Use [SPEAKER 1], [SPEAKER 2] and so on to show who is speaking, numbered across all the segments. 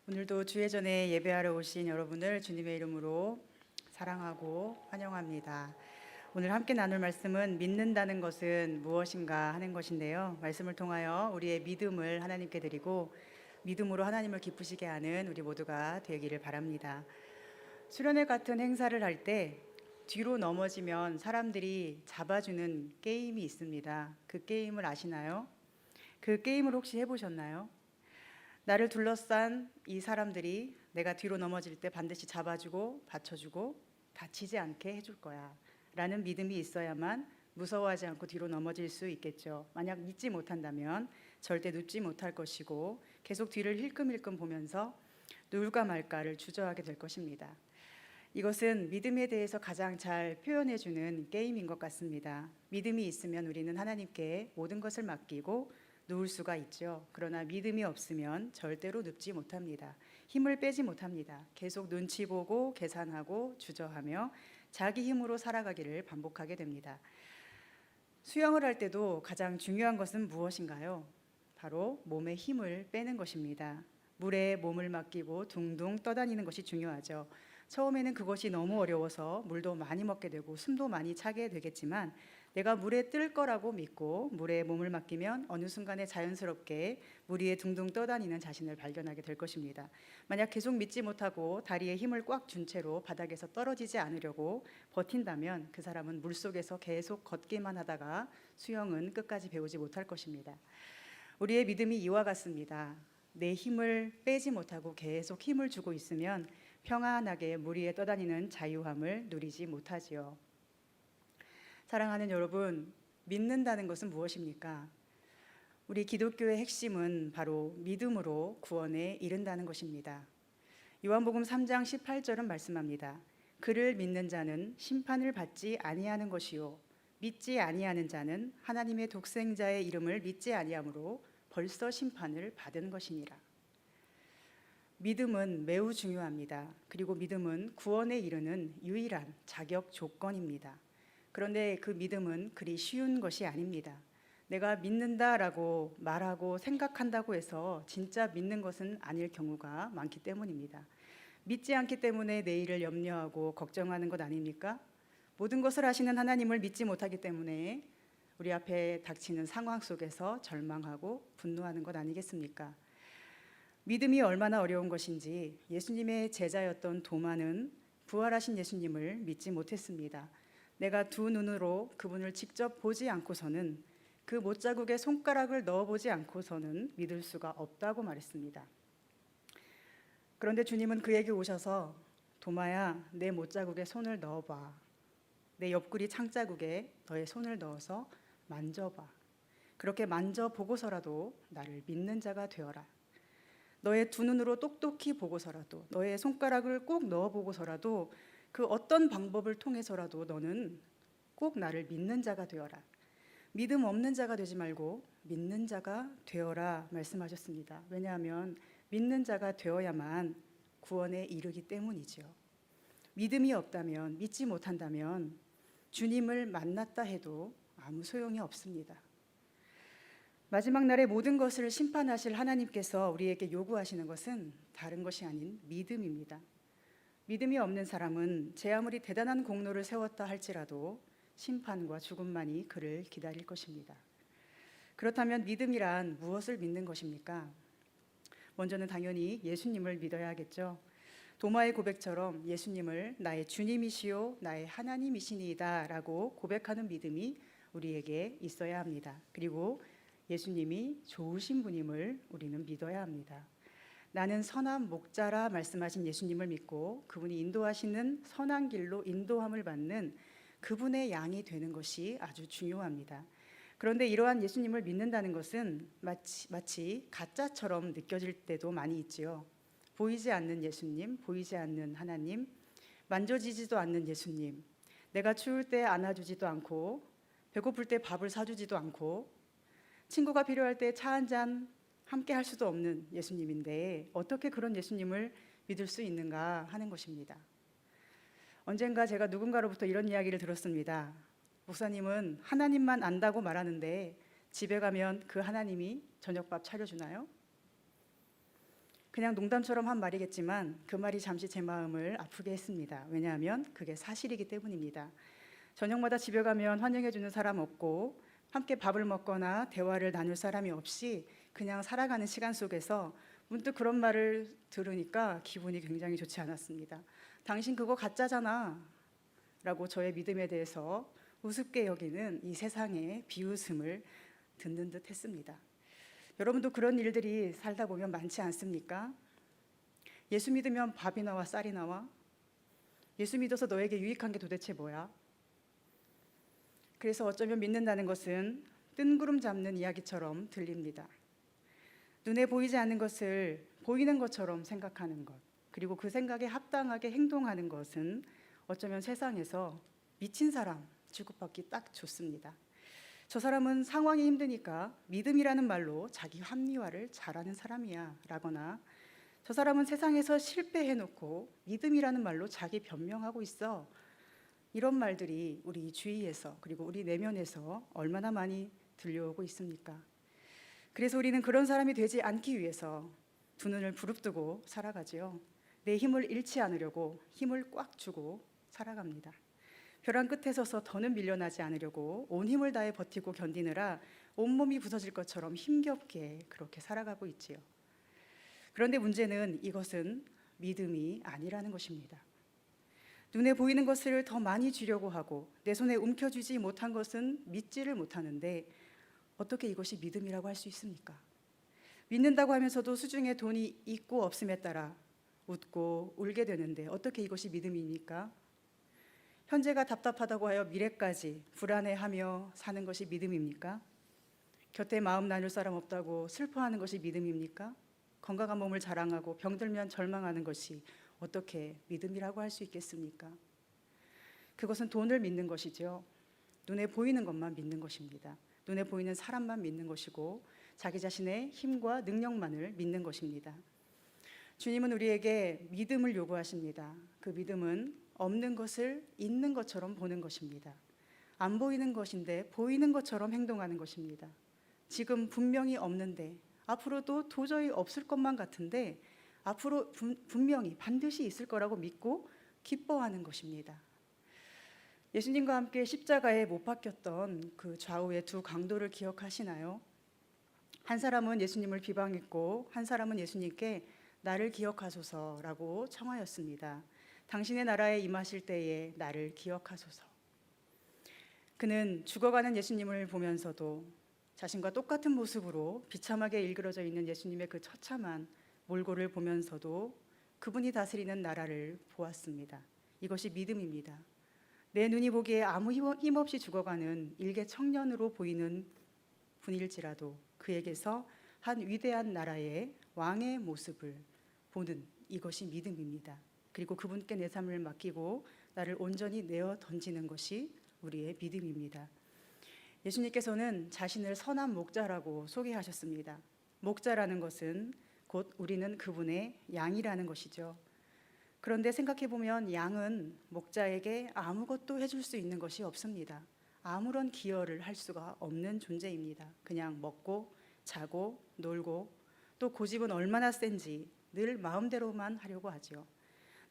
[SPEAKER 1] 오늘도 주의 전에 예배하러 오신 여러분을 주님의 이름으로 사랑하고 환영합니다. 오늘 함께 나눌 말씀은 믿는다는 것은 무엇인가 하는 것인데요. 말씀을 통하여 우리의 믿음을 하나님께 드리고 믿음으로 하나님을 기쁘시게 하는 우리 모두가 되기를 바랍니다. 수련회 같은 행사를 할 때 뒤로 넘어지면 사람들이 잡아주는 게임이 있습니다. 그 게임을 아시나요? 그 게임을 혹시 해보셨나요? 나를 둘러싼 이 사람들이 내가 뒤로 넘어질 때 반드시 잡아주고 받쳐주고 다치지 않게 해줄 거야 라는 믿음이 있어야만 무서워하지 않고 뒤로 넘어질 수 있겠죠. 만약 믿지 못한다면 절대 눕지 못할 것이고 계속 뒤를 힐끔힐끔 보면서 누울까 말까를 주저하게 될 것입니다. 이것은 믿음에 대해서 가장 잘 표현해주는 게임인 것 같습니다. 믿음이 있으면 우리는 하나님께 모든 것을 맡기고 누울 수가 있죠. 그러나 믿음이 없으면 절대로 눕지 못합니다. 힘을 빼지 못합니다. 계속 눈치 보고 계산하고 주저하며 자기 힘으로 살아가기를 반복하게 됩니다. 수영을 할 때도 가장 중요한 것은 무엇인가요? 바로 몸에 힘을 빼는 것입니다. 물에 몸을 맡기고 둥둥 떠다니는 것이 중요하죠. 처음에는 그것이 너무 어려워서 물도 많이 먹게 되고 숨도 많이 차게 되겠지만 내가 물에 뜰 거라고 믿고 물에 몸을 맡기면 어느 순간에 자연스럽게 물 위에 둥둥 떠다니는 자신을 발견하게 될 것입니다. 만약 계속 믿지 못하고 다리에 힘을 꽉 준 채로 바닥에서 떨어지지 않으려고 버틴다면 그 사람은 물속에서 계속 걷기만 하다가 수영은 끝까지 배우지 못할 것입니다. 우리의 믿음이 이와 같습니다. 내 힘을 빼지 못하고 계속 힘을 주고 있으면 평안하게 물 위에 떠다니는 자유함을 누리지 못하지요. 사랑하는 여러분, 믿는다는 것은 무엇입니까? 우리 기독교의 핵심은 바로 믿음으로 구원에 이른다는 것입니다. 요한복음 3장 18절은 말씀합니다. 그를 믿는 자는 심판을 받지 아니하는 것이요 믿지 아니하는 자는 하나님의 독생자의 이름을 믿지 아니하므로 벌써 심판을 받은 것이니라. 믿음은 매우 중요합니다. 그리고 믿음은 구원에 이르는 유일한 자격 조건입니다. 그런데 그 믿음은 그리 쉬운 것이 아닙니다. 내가 믿는다라고 말하고 생각한다고 해서 진짜 믿는 것은 아닐 경우가 많기 때문입니다. 믿지 않기 때문에 내일을 염려하고 걱정하는 것 아닙니까? 모든 것을 아시는 하나님을 믿지 못하기 때문에 우리 앞에 닥치는 상황 속에서 절망하고 분노하는 것 아니겠습니까? 믿음이 얼마나 어려운 것인지 예수님의 제자였던 도마는 부활하신 예수님을 믿지 못했습니다. 내가 두 눈으로 그분을 직접 보지 않고서는 그 못자국에 손가락을 넣어보지 않고서는 믿을 수가 없다고 말했습니다. 그런데 주님은 그에게 오셔서 도마야, 내 못자국에 손을 넣어봐. 내 옆구리 창자국에 너의 손을 넣어서 만져봐. 그렇게 만져보고서라도 나를 믿는 자가 되어라. 너의 두 눈으로 똑똑히 보고서라도 너의 손가락을 꼭 넣어보고서라도 그 어떤 방법을 통해서라도 너는 꼭 나를 믿는 자가 되어라. 믿음 없는 자가 되지 말고 믿는 자가 되어라 말씀하셨습니다. 왜냐하면 믿는 자가 되어야만 구원에 이르기 때문이죠. 믿음이 없다면, 믿지 못한다면 주님을 만났다 해도 아무 소용이 없습니다. 마지막 날에 모든 것을 심판하실 하나님께서 우리에게 요구하시는 것은 다른 것이 아닌 믿음입니다. 믿음이 없는 사람은 제 아무리 대단한 공로를 세웠다 할지라도 심판과 죽음만이 그를 기다릴 것입니다. 그렇다면 믿음이란 무엇을 믿는 것입니까? 먼저는 당연히 예수님을 믿어야겠죠. 도마의 고백처럼 예수님을 나의 주님이시요 나의 하나님이시니이다 라고 고백하는 믿음이 우리에게 있어야 합니다. 그리고 예수님이 좋으신 분임을 우리는 믿어야 합니다. 나는 선한 목자라 말씀하신 예수님을 믿고 그분이 인도하시는 선한 길로 인도함을 받는 그분의 양이 되는 것이 아주 중요합니다. 그런데 이러한 예수님을 믿는다는 것은 마치 가짜처럼 느껴질 때도 많이 있지요. 보이지 않는 예수님, 보이지 않는 하나님, 만져지지도 않는 예수님, 내가 추울 때 안아주지도 않고 배고플 때 밥을 사주지도 않고 친구가 필요할 때 차 한 잔 함께 할 수도 없는 예수님인데 어떻게 그런 예수님을 믿을 수 있는가 하는 것입니다. 언젠가 제가 누군가로부터 이런 이야기를 들었습니다. 목사님은 하나님만 안다고 말하는데 집에 가면 그 하나님이 저녁밥 차려주나요? 그냥 농담처럼 한 말이겠지만 그 말이 잠시 제 마음을 아프게 했습니다. 왜냐하면 그게 사실이기 때문입니다. 저녁마다 집에 가면 환영해주는 사람 없고 함께 밥을 먹거나 대화를 나눌 사람이 없이 그냥 살아가는 시간 속에서 문득 그런 말을 들으니까 기분이 굉장히 좋지 않았습니다. 당신 그거 가짜잖아 라고 저의 믿음에 대해서 우습게 여기는 이 세상의 비웃음을 듣는 듯 했습니다. 여러분도 그런 일들이 살다 보면 많지 않습니까? 예수 믿으면 밥이 나와 쌀이 나와? 예수 믿어서 너에게 유익한 게 도대체 뭐야? 그래서 어쩌면 믿는다는 것은 뜬구름 잡는 이야기처럼 들립니다. 눈에 보이지 않는 것을 보이는 것처럼 생각하는 것, 그리고 그 생각에 합당하게 행동하는 것은 어쩌면 세상에서 미친 사람 취급받기 딱 좋습니다. 저 사람은 상황이 힘드니까 믿음이라는 말로 자기 합리화를 잘하는 사람이야 라거나, 저 사람은 세상에서 실패해놓고 믿음이라는 말로 자기 변명하고 있어, 이런 말들이 우리 주위에서 그리고 우리 내면에서 얼마나 많이 들려오고 있습니까? 그래서 우리는 그런 사람이 되지 않기 위해서 두 눈을 부릅뜨고 살아가지요. 내 힘을 잃지 않으려고 힘을 꽉 주고 살아갑니다. 벼랑 끝에 서서 더는 밀려나지 않으려고 온 힘을 다해 버티고 견디느라 온몸이 부서질 것처럼 힘겹게 그렇게 살아가고 있지요. 그런데 문제는 이것은 믿음이 아니라는 것입니다. 눈에 보이는 것을 더 많이 주려고 하고 내 손에 움켜쥐지 못한 것은 믿지를 못하는데 어떻게 이것이 믿음이라고 할 수 있습니까? 믿는다고 하면서도 수중에 돈이 있고 없음에 따라 웃고 울게 되는데 어떻게 이것이 믿음입니까? 현재가 답답하다고 하여 미래까지 불안해하며 사는 것이 믿음입니까? 곁에 마음 나눌 사람 없다고 슬퍼하는 것이 믿음입니까? 건강한 몸을 자랑하고 병들면 절망하는 것이 어떻게 믿음이라고 할 수 있겠습니까? 그것은 돈을 믿는 것이죠. 눈에 보이는 것만 믿는 것입니다. 눈에 보이는 사람만 믿는 것이고 자기 자신의 힘과 능력만을 믿는 것입니다. 주님은 우리에게 믿음을 요구하십니다. 그 믿음은 없는 것을 있는 것처럼 보는 것입니다. 안 보이는 것인데 보이는 것처럼 행동하는 것입니다. 지금 분명히 없는데 앞으로도 도저히 없을 것만 같은데 앞으로 분명히 반드시 있을 거라고 믿고 기뻐하는 것입니다. 예수님과 함께 십자가에 못 박혔던 그 좌우의 두 강도를 기억하시나요? 한 사람은 예수님을 비방했고 한 사람은 예수님께 나를 기억하소서라고 청하였습니다. 당신의 나라에 임하실 때에 나를 기억하소서. 그는 죽어가는 예수님을 보면서도 자신과 똑같은 모습으로 비참하게 일그러져 있는 예수님의 그 처참한 몰골을 보면서도 그분이 다스리는 나라를 보았습니다. 이것이 믿음입니다. 내 눈이 보기에 아무 힘없이 죽어가는 일개 청년으로 보이는 분일지라도 그에게서 한 위대한 나라의 왕의 모습을 보는 이것이 믿음입니다. 그리고 그분께 내 삶을 맡기고 나를 온전히 내어 던지는 것이 우리의 믿음입니다. 예수님께서는 자신을 선한 목자라고 소개하셨습니다. 목자라는 것은 곧 우리는 그분의 양이라는 것이죠. 그런데 생각해보면 양은 목자에게 아무것도 해줄 수 있는 것이 없습니다. 아무런 기여를 할 수가 없는 존재입니다. 그냥 먹고 자고 놀고 또 고집은 얼마나 센지 늘 마음대로만 하려고 하죠.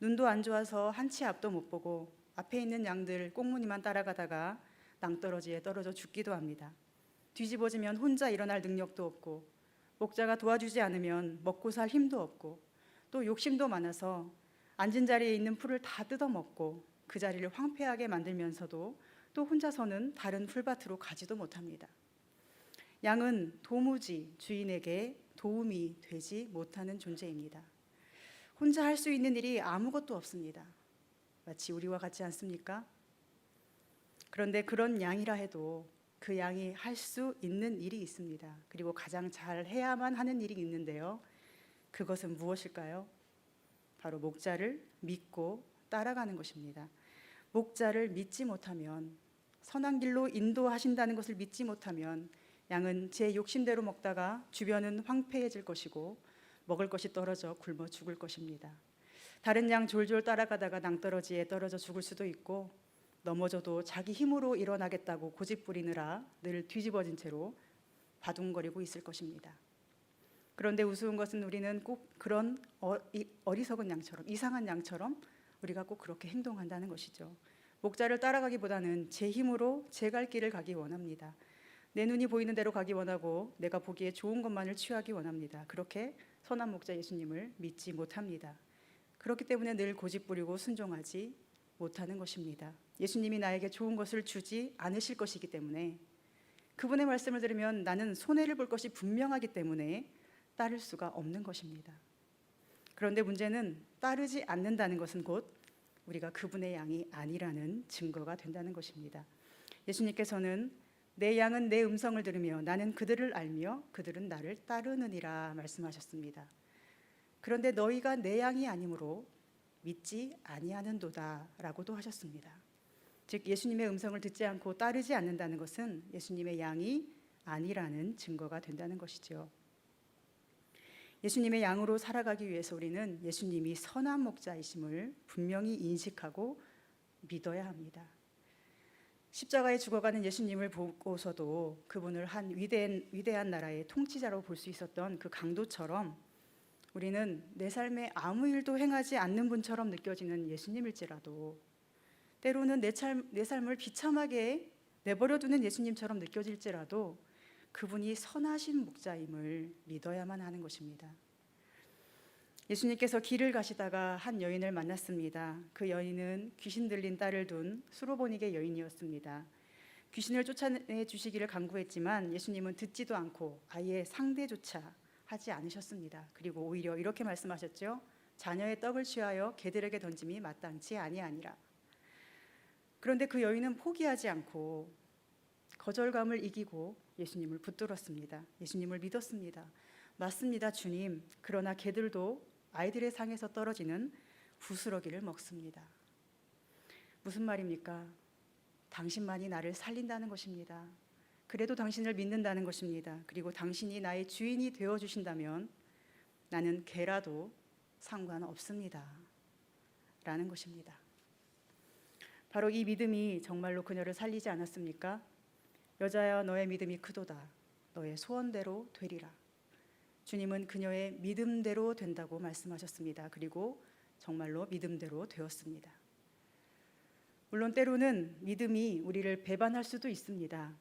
[SPEAKER 1] 눈도 안 좋아서 한 치 앞도 못 보고 앞에 있는 양들 꽁무니만 따라가다가 낭떠러지에 떨어져 죽기도 합니다. 뒤집어지면 혼자 일어날 능력도 없고 목자가 도와주지 않으면 먹고 살 힘도 없고 또 욕심도 많아서 앉은 자리에 있는 풀을 다 뜯어먹고 그 자리를 황폐하게 만들면서도 또 혼자서는 다른 풀밭으로 가지도 못합니다. 양은 도무지 주인에게 도움이 되지 못하는 존재입니다. 혼자 할 수 있는 일이 아무것도 없습니다. 마치 우리와 같지 않습니까? 그런데 그런 양이라 해도 그 양이 할 수 있는 일이 있습니다. 그리고 가장 잘 해야만 하는 일이 있는데요. 그것은 무엇일까요? 바로 목자를 믿고 따라가는 것입니다. 목자를 믿지 못하면, 선한 길로 인도하신다는 것을 믿지 못하면 양은 제 욕심대로 먹다가 주변은 황폐해질 것이고 먹을 것이 떨어져 굶어 죽을 것입니다. 다른 양 졸졸 따라가다가 낭떠러지에 떨어져 죽을 수도 있고 넘어져도 자기 힘으로 일어나겠다고 고집 부리느라 늘 뒤집어진 채로 바둥거리고 있을 것입니다. 그런데 우스운 것은 우리는 꼭 그런 어리석은 양처럼, 이상한 양처럼 우리가 꼭 그렇게 행동한다는 것이죠. 목자를 따라가기보다는 제 힘으로 제 갈 길을 가기 원합니다. 내 눈이 보이는 대로 가기 원하고 내가 보기에 좋은 것만을 취하기 원합니다. 그렇게 선한 목자 예수님을 믿지 못합니다. 그렇기 때문에 늘 고집부리고 순종하지 못하는 것입니다. 예수님이 나에게 좋은 것을 주지 않으실 것이기 때문에, 그분의 말씀을 들으면 나는 손해를 볼 것이 분명하기 때문에 따를 수가 없는 것입니다. 그런데 문제는 따르지 않는다는 것은 곧 우리가 그분의 양이 아니라는 증거가 된다는 것입니다. 예수님께서는 내 양은 내 음성을 들으며 나는 그들을 알며 그들은 나를 따르느니라 말씀하셨습니다. 그런데 너희가 내 양이 아니므로 믿지 아니하는도다 라고도 하셨습니다. 즉 예수님의 음성을 듣지 않고 따르지 않는다는 것은 예수님의 양이 아니라는 증거가 된다는 것이죠. 예수님의 양으로 살아가기 위해서 우리는 예수님이 선한 목자이심을 분명히 인식하고 믿어야 합니다. 십자가에 죽어가는 예수님을 보고서도 그분을 한 위대한 나라의 통치자로 볼 수 있었던 그 강도처럼 우리는 내 삶에 아무 일도 행하지 않는 분처럼 느껴지는 예수님일지라도, 때로는 내 삶을 비참하게 내버려두는 예수님처럼 느껴질지라도 그분이 선하신 목자임을 믿어야만 하는 것입니다. 예수님께서 길을 가시다가 한 여인을 만났습니다. 그 여인은 귀신 들린 딸을 둔 수로보닉의 여인이었습니다. 귀신을 쫓아내 주시기를 간구했지만 예수님은 듣지도 않고 아예 상대조차 하지 않으셨습니다. 그리고 오히려 이렇게 말씀하셨죠. 자녀의 떡을 취하여 개들에게 던짐이 마땅치 아니하니라. 그런데 그 여인은 포기하지 않고 거절감을 이기고 예수님을 붙들었습니다. 예수님을 믿었습니다. 맞습니다, 주님. 그러나 개들도 아이들의 상에서 떨어지는 부스러기를 먹습니다. 무슨 말입니까? 당신만이 나를 살린다는 것입니다. 그래도 당신을 믿는다는 것입니다. 그리고 당신이 나의 주인이 되어주신다면 나는 개라도 상관없습니다 라는 것입니다. 바로 이 믿음이 정말로 그녀를 살리지 않았습니까? 여자야, 너의 믿음이 크도다. 너의 소원대로 되리라. 주님은 그녀의 믿음대로 된다고 말씀하셨습니다. 그리고 정말로 믿음대로 되었습니다. 물론 때로는 믿음이 우리를 배반할 수도 있습니다.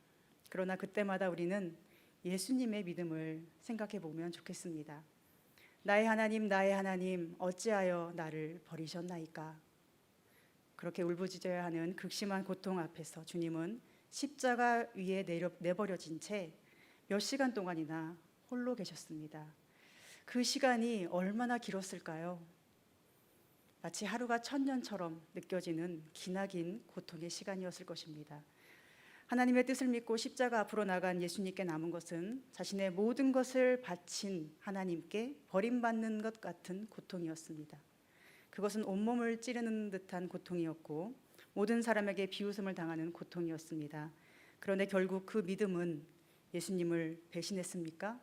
[SPEAKER 1] 그러나 그때마다 우리는 예수님의 믿음을 생각해 보면 좋겠습니다. 나의 하나님, 어찌하여 나를 버리셨나이까? 그렇게 울부짖어야 하는 극심한 고통 앞에서 주님은 십자가 위에 내버려진 채 몇 시간 동안이나 홀로 계셨습니다. 그 시간이 얼마나 길었을까요? 마치 하루가 1000년처럼 느껴지는 기나긴 고통의 시간이었을 것입니다. 하나님의 뜻을 믿고 십자가 앞으로 나간 예수님께 남은 것은 자신의 모든 것을 바친 하나님께 버림받는 것 같은 고통이었습니다. 그것은 온몸을 찌르는 듯한 고통이었고 모든 사람에게 비웃음을 당하는 고통이었습니다. 그런데 결국 그 믿음은 예수님을 배신했습니까?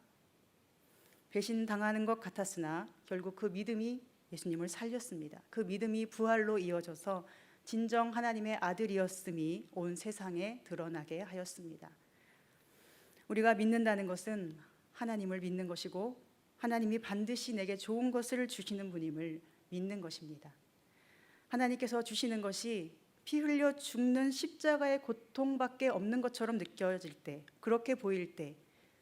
[SPEAKER 1] 배신당하는 것 같았으나 결국 그 믿음이 예수님을 살렸습니다. 그 믿음이 부활로 이어져서 진정 하나님의 아들이었음이 온 세상에 드러나게 하였습니다. 우리가 믿는다는 것은 하나님을 믿는 것이고 하나님이 반드시 내게 좋은 것을 주시는 분임을 믿는 것입니다. 하나님께서 주시는 것이 피 흘려 죽는 십자가의 고통밖에 없는 것처럼 느껴질 때, 그렇게 보일 때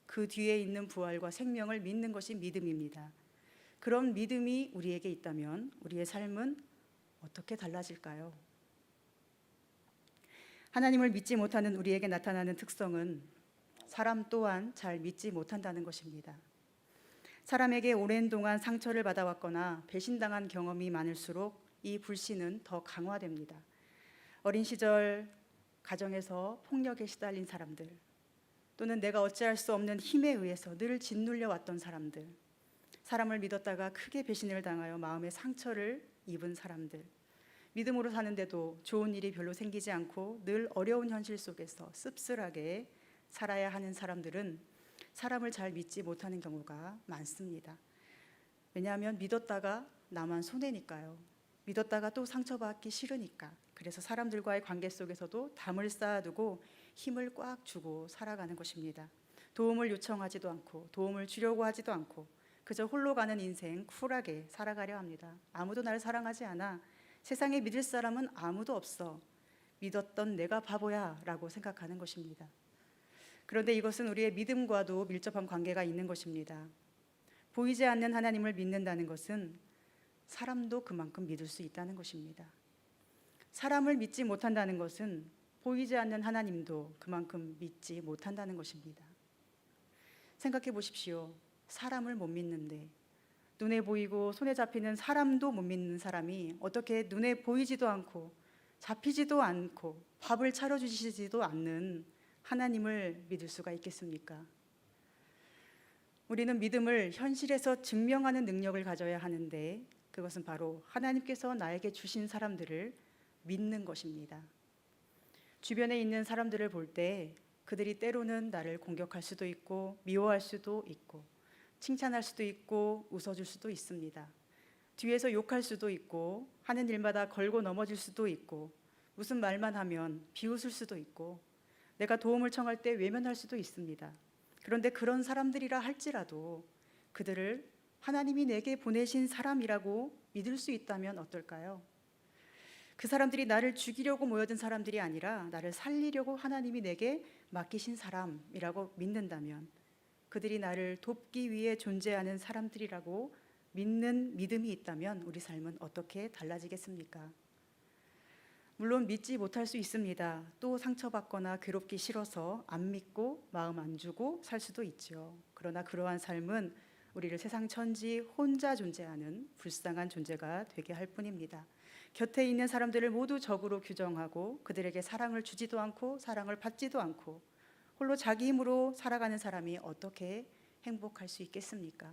[SPEAKER 1] 그 뒤에 있는 부활과 생명을 믿는 것이 믿음입니다. 그런 믿음이 우리에게 있다면 우리의 삶은 어떻게 달라질까요? 하나님을 믿지 못하는 우리에게 나타나는 특성은 사람 또한 잘 믿지 못한다는 것입니다. 사람에게 오랜 동안 상처를 받아왔거나 배신당한 경험이 많을수록 이 불신은 더 강화됩니다. 어린 시절 가정에서 폭력에 시달린 사람들, 또는 내가 어찌할 수 없는 힘에 의해서 늘 짓눌려 왔던 사람들, 사람을 믿었다가 크게 배신을 당하여 마음의 상처를 입은 사람들, 믿음으로 사는데도 좋은 일이 별로 생기지 않고 늘 어려운 현실 속에서 씁쓸하게 살아야 하는 사람들은 사람을 잘 믿지 못하는 경우가 많습니다. 왜냐하면 믿었다가 나만 손해니까요. 믿었다가 또 상처받기 싫으니까. 그래서 사람들과의 관계 속에서도 담을 쌓아두고 힘을 꽉 주고 살아가는 것입니다. 도움을 요청하지도 않고 도움을 주려고 하지도 않고 그저 홀로 가는 인생 쿨하게 살아가려 합니다. 아무도 나를 사랑하지 않아. 세상에 믿을 사람은 아무도 없어. 믿었던 내가 바보야 라고 생각하는 것입니다. 그런데 이것은 우리의 믿음과도 밀접한 관계가 있는 것입니다. 보이지 않는 하나님을 믿는다는 것은 사람도 그만큼 믿을 수 있다는 것입니다. 사람을 믿지 못한다는 것은 보이지 않는 하나님도 그만큼 믿지 못한다는 것입니다. 생각해 보십시오. 사람을 못 믿는데, 눈에 보이고 손에 잡히는 사람도 못 믿는 사람이 어떻게 눈에 보이지도 않고 잡히지도 않고 밥을 차려주시지도 않는 하나님을 믿을 수가 있겠습니까? 우리는 믿음을 현실에서 증명하는 능력을 가져야 하는데, 그것은 바로 하나님께서 나에게 주신 사람들을 믿는 것입니다. 주변에 있는 사람들을 볼 때 그들이 때로는 나를 공격할 수도 있고 미워할 수도 있고 칭찬할 수도 있고 웃어줄 수도 있습니다. 뒤에서 욕할 수도 있고 하는 일마다 걸고 넘어질 수도 있고 무슨 말만 하면 비웃을 수도 있고 내가 도움을 청할 때 외면할 수도 있습니다. 그런데 그런 사람들이라 할지라도 그들을 하나님이 내게 보내신 사람이라고 믿을 수 있다면 어떨까요? 그 사람들이 나를 죽이려고 모여든 사람들이 아니라 나를 살리려고 하나님이 내게 맡기신 사람이라고 믿는다면, 그들이 나를 돕기 위해 존재하는 사람들이라고 믿는 믿음이 있다면 우리 삶은 어떻게 달라지겠습니까? 물론 믿지 못할 수 있습니다. 또 상처받거나 괴롭기 싫어서 안 믿고 마음 안 주고 살 수도 있죠. 그러나 그러한 삶은 우리를 세상 천지 혼자 존재하는 불쌍한 존재가 되게 할 뿐입니다. 곁에 있는 사람들을 모두 적으로 규정하고 그들에게 사랑을 주지도 않고 사랑을 받지도 않고 홀로 자기 힘으로 살아가는 사람이 어떻게 행복할 수 있겠습니까?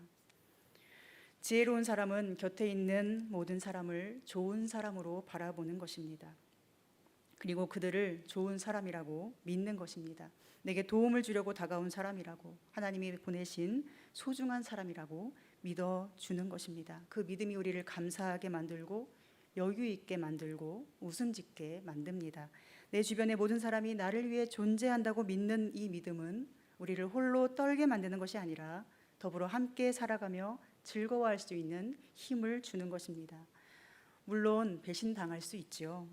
[SPEAKER 1] 지혜로운 사람은 곁에 있는 모든 사람을 좋은 사람으로 바라보는 것입니다. 그리고 그들을 좋은 사람이라고 믿는 것입니다. 내게 도움을 주려고 다가온 사람이라고, 하나님이 보내신 소중한 사람이라고 믿어주는 것입니다. 그 믿음이 우리를 감사하게 만들고 여유 있게 만들고 웃음 짓게 만듭니다. 내 주변의 모든 사람이 나를 위해 존재한다고 믿는 이 믿음은 우리를 홀로 떨게 만드는 것이 아니라 더불어 함께 살아가며 즐거워할 수 있는 힘을 주는 것입니다. 물론 배신당할 수 있죠.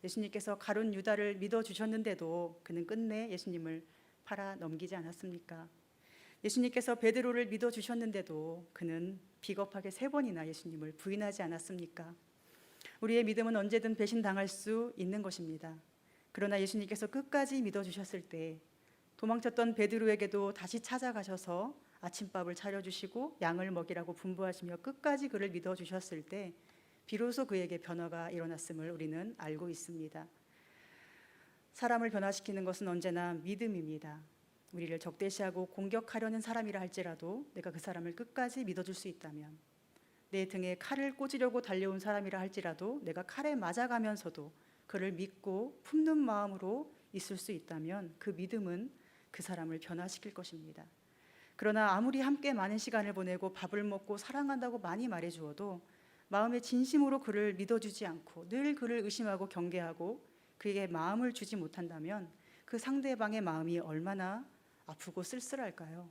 [SPEAKER 1] 예수님께서 가룟 유다를 믿어주셨는데도 그는 끝내 예수님을 팔아 넘기지 않았습니까? 예수님께서 베드로를 믿어주셨는데도 그는 비겁하게 3번이나 예수님을 부인하지 않았습니까? 우리의 믿음은 언제든 배신당할 수 있는 것입니다. 그러나 예수님께서 끝까지 믿어주셨을 때 도망쳤던 베드로에게도 다시 찾아가셔서 아침밥을 차려주시고 양을 먹이라고 분부하시며 끝까지 그를 믿어주셨을 때 비로소 그에게 변화가 일어났음을 우리는 알고 있습니다. 사람을 변화시키는 것은 언제나 믿음입니다. 우리를 적대시하고 공격하려는 사람이라 할지라도 내가 그 사람을 끝까지 믿어줄 수 있다면, 내 등에 칼을 꽂으려고 달려온 사람이라 할지라도 내가 칼에 맞아가면서도 그를 믿고 품는 마음으로 있을 수 있다면 그 믿음은 그 사람을 변화시킬 것입니다. 그러나 아무리 함께 많은 시간을 보내고 밥을 먹고 사랑한다고 많이 말해주어도 마음의 진심으로 그를 믿어주지 않고 늘 그를 의심하고 경계하고 그에게 마음을 주지 못한다면 그 상대방의 마음이 얼마나 아프고 쓸쓸할까요?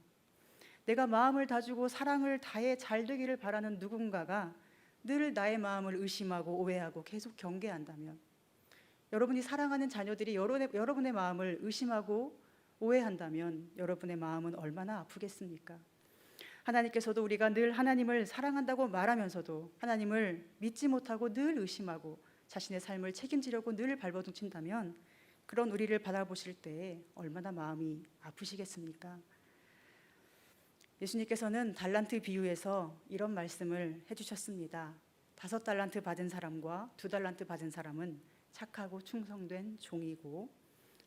[SPEAKER 1] 내가 마음을 다주고 사랑을 다해 잘 되기를 바라는 누군가가 늘 나의 마음을 의심하고 오해하고 계속 경계한다면, 여러분이 사랑하는 자녀들이 여러분의 마음을 의심하고 오해한다면 여러분의 마음은 얼마나 아프겠습니까? 하나님께서도 우리가 늘 하나님을 사랑한다고 말하면서도 하나님을 믿지 못하고 늘 의심하고 자신의 삶을 책임지려고 늘 발버둥친다면 그런 우리를 바라보실 때 얼마나 마음이 아프시겠습니까? 예수님께서는 달란트 비유에서 이런 말씀을 해주셨습니다. 5달란트 받은 사람과 2달란트 받은 사람은 착하고 충성된 종이고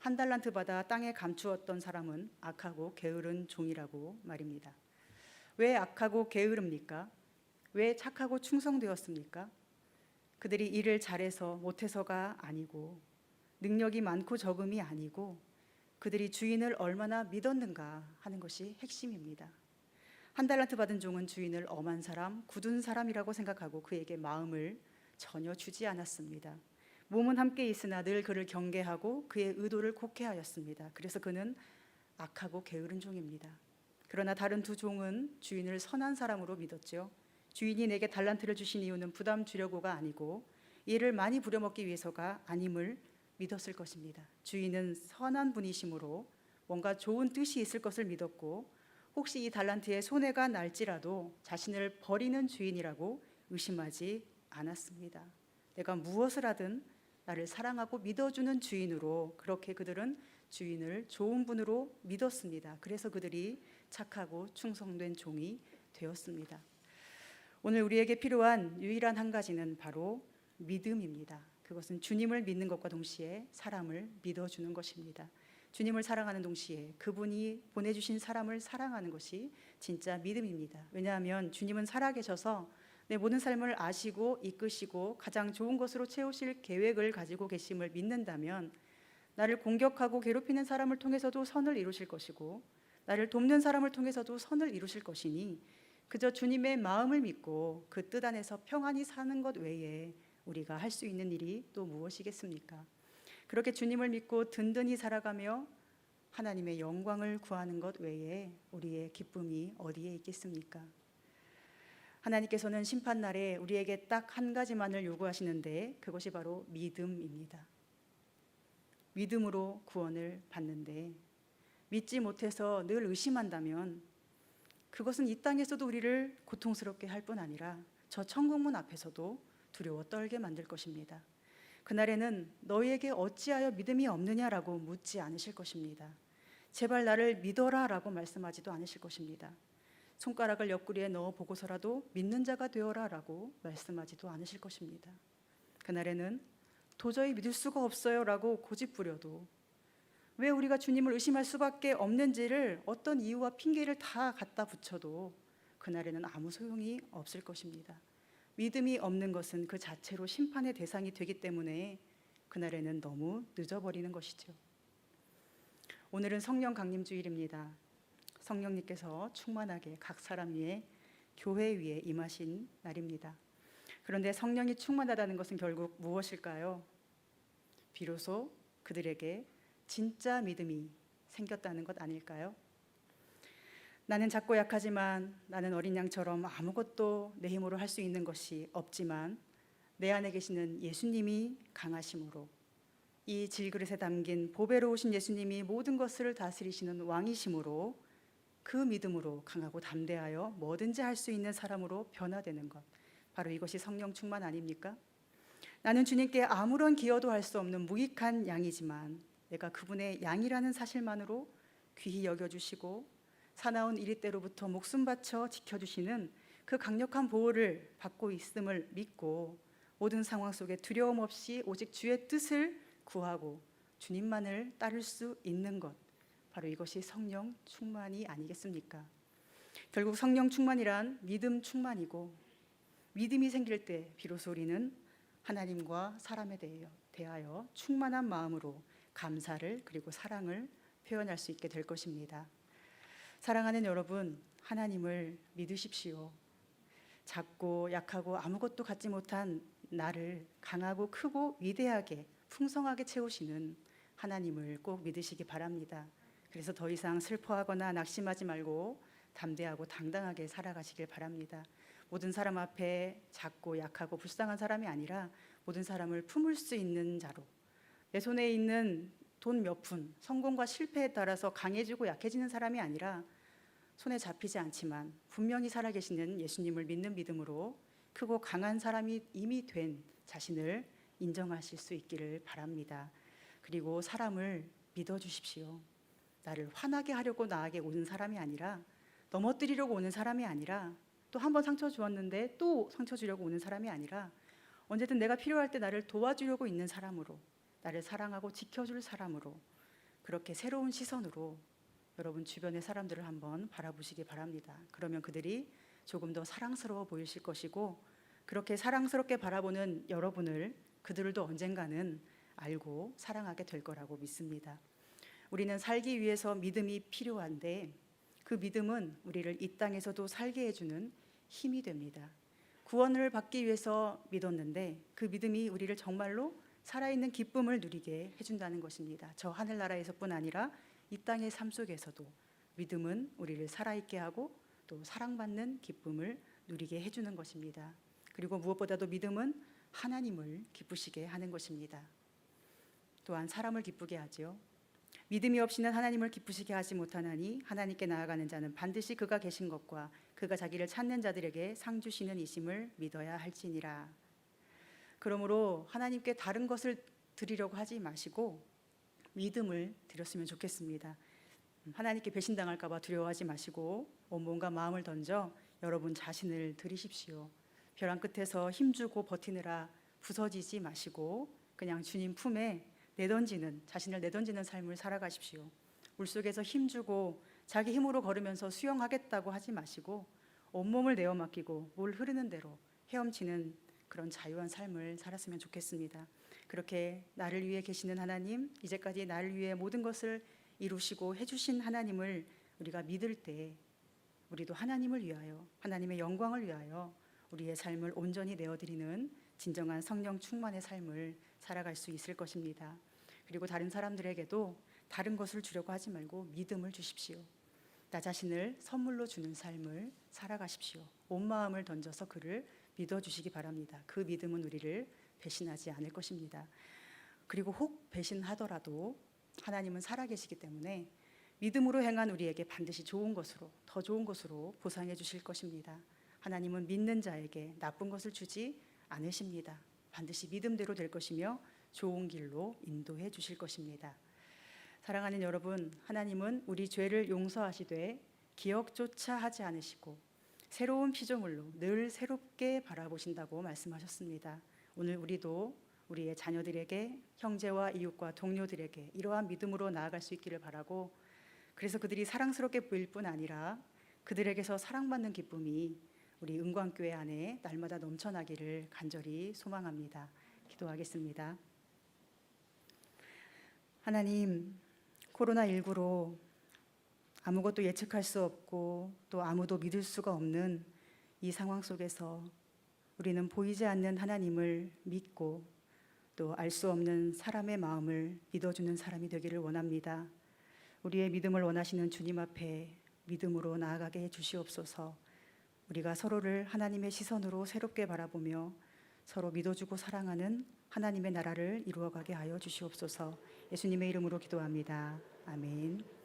[SPEAKER 1] 1달란트 받아 땅에 감추었던 사람은 악하고 게으른 종이라고 말입니다. 왜 악하고 게으릅니까? 왜 착하고 충성되었습니까? 그들이 일을 잘해서 못해서가 아니고 능력이 많고 적음이 아니고 그들이 주인을 얼마나 믿었는가 하는 것이 핵심입니다. 1달란트 받은 종은 주인을 엄한 사람, 굳은 사람이라고 생각하고 그에게 마음을 전혀 주지 않았습니다. 몸은 함께 있으나 늘 그를 경계하고 그의 의도를 곡해하였습니다. 그래서 그는 악하고 게으른 종입니다. 그러나 다른 두 종은 주인을 선한 사람으로 믿었죠. 주인이 내게 달란트를 주신 이유는 부담 주려고가 아니고 이를 많이 부려먹기 위해서가 아님을 믿었을 것입니다. 주인은 선한 분이시므로 뭔가 좋은 뜻이 있을 것을 믿었고, 혹시 이 달란트에 손해가 날지라도 자신을 버리는 주인이라고 의심하지 않았습니다. 내가 무엇을 하든 나를 사랑하고 믿어주는 주인으로, 그렇게 그들은 주인을 좋은 분으로 믿었습니다. 그래서 그들이 착하고 충성된 종이 되었습니다. 오늘 우리에게 필요한 유일한 한 가지는 바로 믿음입니다. 그것은 주님을 믿는 것과 동시에 사람을 믿어주는 것입니다. 주님을 사랑하는 동시에 그분이 보내주신 사람을 사랑하는 것이 진짜 믿음입니다. 왜냐하면 주님은 살아계셔서 내 모든 삶을 아시고 이끄시고 가장 좋은 것으로 채우실 계획을 가지고 계심을 믿는다면, 나를 공격하고 괴롭히는 사람을 통해서도 선을 이루실 것이고 나를 돕는 사람을 통해서도 선을 이루실 것이니, 그저 주님의 마음을 믿고 그 뜻 안에서 평안히 사는 것 외에 우리가 할 수 있는 일이 또 무엇이겠습니까? 그렇게 주님을 믿고 든든히 살아가며 하나님의 영광을 구하는 것 외에 우리의 기쁨이 어디에 있겠습니까? 하나님께서는 심판날에 우리에게 딱 한 가지만을 요구하시는데, 그것이 바로 믿음입니다. 믿음으로 구원을 받는데, 믿지 못해서 늘 의심한다면 그것은 이 땅에서도 우리를 고통스럽게 할 뿐 아니라 저 천국문 앞에서도 두려워 떨게 만들 것입니다. 그날에는 너희에게 어찌하여 믿음이 없느냐라고 묻지 않으실 것입니다. 제발 나를 믿어라 라고 말씀하지도 않으실 것입니다. 손가락을 옆구리에 넣어 보고서라도 믿는 자가 되어라 라고 말씀하지도 않으실 것입니다. 그날에는 도저히 믿을 수가 없어요 라고 고집부려도, 왜 우리가 주님을 의심할 수밖에 없는지를 어떤 이유와 핑계를 다 갖다 붙여도 그날에는 아무 소용이 없을 것입니다. 믿음이 없는 것은 그 자체로 심판의 대상이 되기 때문에 그날에는 너무 늦어버리는 것이죠. 오늘은 성령 강림 주일입니다. 성령님께서 충만하게 각 사람 위에, 교회 위에 임하신 날입니다. 그런데 성령이 충만하다는 것은 결국 무엇일까요? 비로소 그들에게 진짜 믿음이 생겼다는 것 아닐까요? 나는 작고 약하지만, 나는 어린 양처럼 아무것도 내 힘으로 할 수 있는 것이 없지만 내 안에 계시는 예수님이 강하심으로, 이 질그릇에 담긴 보배로우신 예수님이 모든 것을 다스리시는 왕이심으로, 그 믿음으로 강하고 담대하여 뭐든지 할 수 있는 사람으로 변화되는 것, 바로 이것이 성령 충만 아닙니까? 나는 주님께 아무런 기여도 할 수 없는 무익한 양이지만 내가 그분의 양이라는 사실만으로 귀히 여겨주시고 사나운 이리때로부터 목숨 바쳐 지켜주시는 그 강력한 보호를 받고 있음을 믿고 모든 상황 속에 두려움 없이 오직 주의 뜻을 구하고 주님만을 따를 수 있는 것, 바로 이것이 성령 충만이 아니겠습니까? 결국 성령 충만이란 믿음 충만이고, 믿음이 생길 때 비로소 우리는 하나님과 사람에 대하여 충만한 마음으로 감사를 그리고 사랑을 표현할 수 있게 될 것입니다. 사랑하는 여러분, 하나님을 믿으십시오. 작고 약하고 아무것도 갖지 못한 나를 강하고 크고 위대하게 풍성하게 채우시는 하나님을 꼭 믿으시기 바랍니다. 그래서 더 이상 슬퍼하거나 낙심하지 말고 담대하고 당당하게 살아가시길 바랍니다. 모든 사람 앞에 작고 약하고 불쌍한 사람이 아니라 모든 사람을 품을 수 있는 자로, 내 손에 있는 돈 몇 푼, 성공과 실패에 따라서 강해지고 약해지는 사람이 아니라 손에 잡히지 않지만 분명히 살아계시는 예수님을 믿는 믿음으로 크고 강한 사람이 이미 된 자신을 인정하실 수 있기를 바랍니다. 그리고 사람을 믿어주십시오. 나를 화나게 하려고 나에게 오는 사람이 아니라, 넘어뜨리려고 오는 사람이 아니라, 또 한 번 상처 주었는데 또 상처 주려고 오는 사람이 아니라, 언제든 내가 필요할 때 나를 도와주려고 있는 사람으로, 나를 사랑하고 지켜줄 사람으로, 그렇게 새로운 시선으로 여러분 주변의 사람들을 한번 바라보시기 바랍니다. 그러면 그들이 조금 더 사랑스러워 보이실 것이고, 그렇게 사랑스럽게 바라보는 여러분을 그들도 언젠가는 알고 사랑하게 될 거라고 믿습니다. 우리는 살기 위해서 믿음이 필요한데, 그 믿음은 우리를 이 땅에서도 살게 해주는 힘이 됩니다. 구원을 받기 위해서 믿었는데 그 믿음이 우리를 정말로 살아있는 기쁨을 누리게 해준다는 것입니다. 저 하늘나라에서뿐 아니라 이 땅의 삶 속에서도 믿음은 우리를 살아있게 하고 또 사랑받는 기쁨을 누리게 해주는 것입니다. 그리고 무엇보다도 믿음은 하나님을 기쁘시게 하는 것입니다. 또한 사람을 기쁘게 하지요. 믿음이 없이는 하나님을 기쁘시게 하지 못하나니 하나님께 나아가는 자는 반드시 그가 계신 것과 그가 자기를 찾는 자들에게 상 주시는 이심을 믿어야 할지니라. 그러므로 하나님께 다른 것을 드리려고 하지 마시고 믿음을 드렸으면 좋겠습니다. 하나님께 배신당할까 봐 두려워하지 마시고 온몸과 마음을 던져 여러분 자신을 드리십시오. 벼랑 끝에서 힘주고 버티느라 부서지지 마시고 그냥 주님 품에 자신을 내던지는 삶을 살아가십시오. 물속에서 힘주고 자기 힘으로 걸으면서 수영하겠다고 하지 마시고 온몸을 내어 맡기고 물 흐르는 대로 헤엄치는 그런 자유한 삶을 살았으면 좋겠습니다. 그렇게 나를 위해 계시는 하나님, 이제까지 나를 위해 모든 것을 이루시고 해주신 하나님을 우리가 믿을 때 우리도 하나님을 위하여, 하나님의 영광을 위하여 우리의 삶을 온전히 내어드리는 진정한 성령 충만의 삶을 살아갈 수 있을 것입니다. 그리고 다른 사람들에게도 다른 것을 주려고 하지 말고 믿음을 주십시오. 나 자신을 선물로 주는 삶을 살아가십시오. 온 마음을 던져서 그를 믿어주시기 바랍니다. 그 믿음은 우리를 배신하지 않을 것입니다. 그리고 혹 배신하더라도 하나님은 살아계시기 때문에 믿음으로 행한 우리에게 반드시 좋은 것으로, 더 좋은 것으로 보상해 주실 것입니다. 하나님은 믿는 자에게 나쁜 것을 주지 않으십니다. 반드시 믿음대로 될 것이며 좋은 길로 인도해 주실 것입니다. 사랑하는 여러분, 하나님은 우리 죄를 용서하시되 기억조차 하지 않으시고 새로운 피조물로 늘 새롭게 바라보신다고 말씀하셨습니다. 오늘 우리도 우리의 자녀들에게, 형제와 이웃과 동료들에게 이러한 믿음으로 나아갈 수 있기를 바라고, 그래서 그들이 사랑스럽게 보일 뿐 아니라 그들에게서 사랑받는 기쁨이 우리 은광교회 안에 날마다 넘쳐나기를 간절히 소망합니다. 기도하겠습니다. 하나님, 코로나19로 아무것도 예측할 수 없고 또 아무도 믿을 수가 없는 이 상황 속에서 우리는 보이지 않는 하나님을 믿고 또 알 수 없는 사람의 마음을 믿어주는 사람이 되기를 원합니다. 우리의 믿음을 원하시는 주님 앞에 믿음으로 나아가게 해 주시옵소서. 우리가 서로를 하나님의 시선으로 새롭게 바라보며 서로 믿어주고 사랑하는 하나님의 나라를 이루어가게 하여 주시옵소서. 예수님의 이름으로 기도합니다. 아멘.